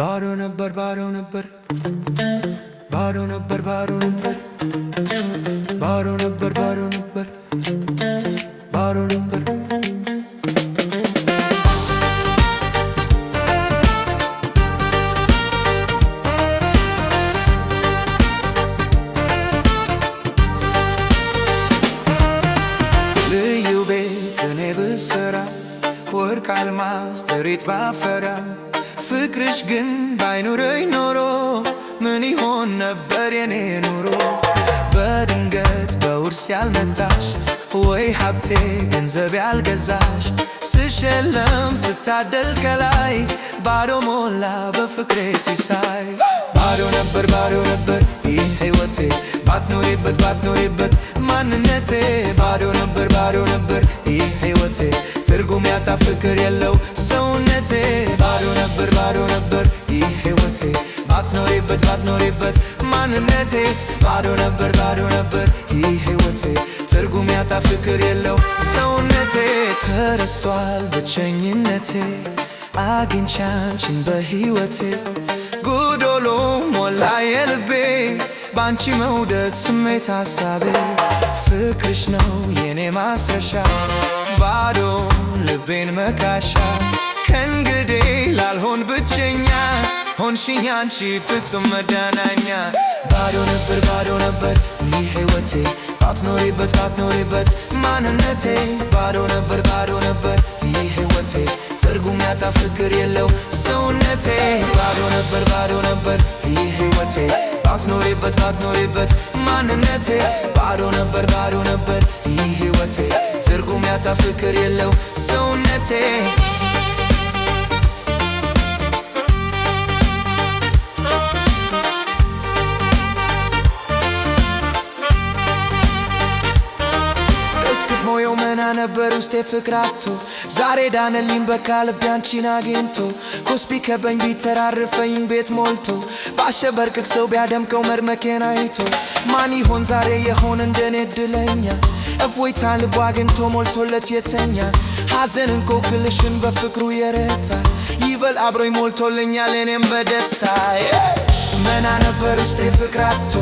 ባዶ ነበር ባዶ ነበር ባዶ ነበር ባዶ ነበር ባዶ ነበር ባዶ ነበር ባዶ ነበር ልዩ ቤት እኔ ብሰራ ወርቅ አልማዝ ጥሪት ባፈራ ፍቅርሽ ግን ባይኖረኝ ኖሮ ምን ይሆን ነበር የኔ ኑሮ? በድንገት በውርስ ያልመጣሽ ወይ ሀብቴ ገንዘብ ያልገዛሽ ስሸለም ስታደል ከላይ ባዶ ሞላ በፍቅሬ ሲሳይ ባዶ ነበር ይህ ሕይወቴ ባትኖሪበት ማንነቴ ባዶ ነበር ይህ ሕይወቴ ትርጉም ያጣ ፍቅር የለው ሰውነቴ ባዶ ነበር ይህ ሕይወቴ ባትኖሪበት ማንነቴ ባዶ ነበር ይህ ሕይወቴ ትርጉም ያጣ ፍቅር የለው ሰውነቴ ተረስቷል ብቸኝነቴ አግኝቼ አንቺን በሕይወቴ ጎዶሎ ሞላ የልቤ ባንቺ መውደድ ስሜት ሐሳቤ ፍቅርሽ ነው የኔ ማስረሻ ባዶ ልቤን መካሻ ከእንግዲህ ላልሆን ብቸኛ ሆንሽኝ አንቺ ፍጹም መዳናኛ ባዶ ነበር ይህ ሕይወቴ ባትኖሪበት ማንነቴ ባዶ ነበር ይህ ሕይወቴ ትርጉም ያጣ ፍቅር የለው ሰውነቴ ባዶ ነበር ይህ ሕይወቴ ባትኖሪበት ማንነቴ ባዶ ነበር ይህ ሕይወቴ ትርጉም ያጣ ፍቅር የለው ሰውነቴ ሞየው መና ነበር ውስጤ ፍቅር አጥቶ ዛሬ ዳነልኝ በቃ ልቤ አንቺን አግኝቶ ኮስቢ ከበኝ ቢተራርፈኝ ቤት ሞልቶ ባሸበርቅቅ ሰው ቢያደምቀው መድመኬን አይቶ ማን ይሆን ዛሬ የሆን እንደኔ እድለኛ እፎይታ ልቡ አግኝቶ ሞልቶለት የተኛ ሐዘን እንቆቅልሽን በፍቅሩ የረታ ይበል አብሮኝ ሞልቶልኛል እኔም በደስታ መና ነበር ውስጤ ፍቅር አጥቶ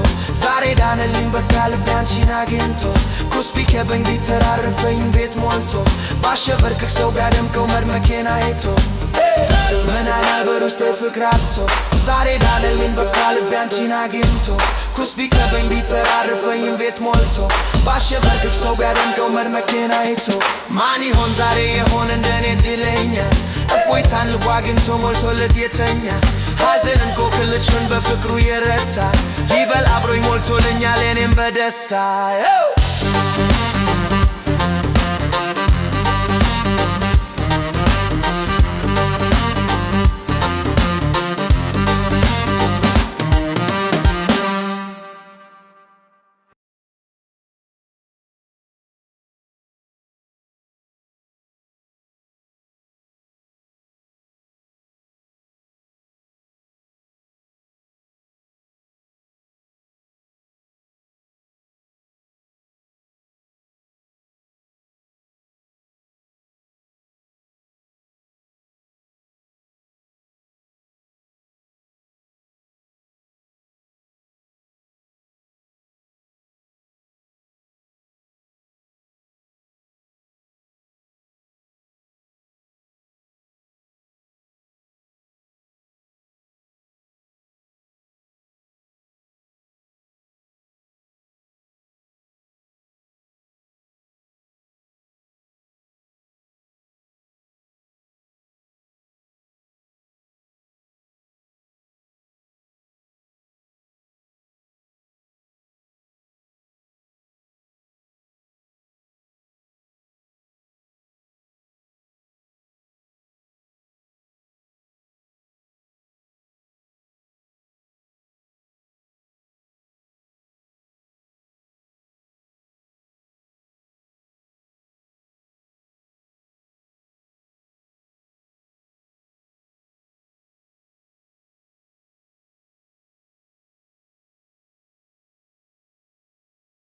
ዛሬ ዳነልኝ በቃ ልቤ አንቺን አግኝቶ ኩስቢ ከበኝ ቢተራርፈኝ ቤት ሞልቶ ባሸበርቅቅ ሰው ቢያደምቀው መድመኬን አይቶ መና ነበር ውስጤ ፍቅር አጥቶ ዛሬ ዳነልኝ በቃ ልቤ አንቺን አግኝቶ ኩስቢ ከበኝ ቢተራርፈኝ ቤት ሞልቶ ባሸበርቅቅ ሰው ቢያደምቀው መድመኬን አይቶ ማን ይሆን ዛሬ የሆን እንደኔ እድለኛ እፎይታን ልቡ አግኝቶ ሞልቶለት የተኛ ሐዘን እንቆቅልሽን በፍቅሩ የረታ ይበል አብሮኝ ሞልቶልኛል እኔም በደስታ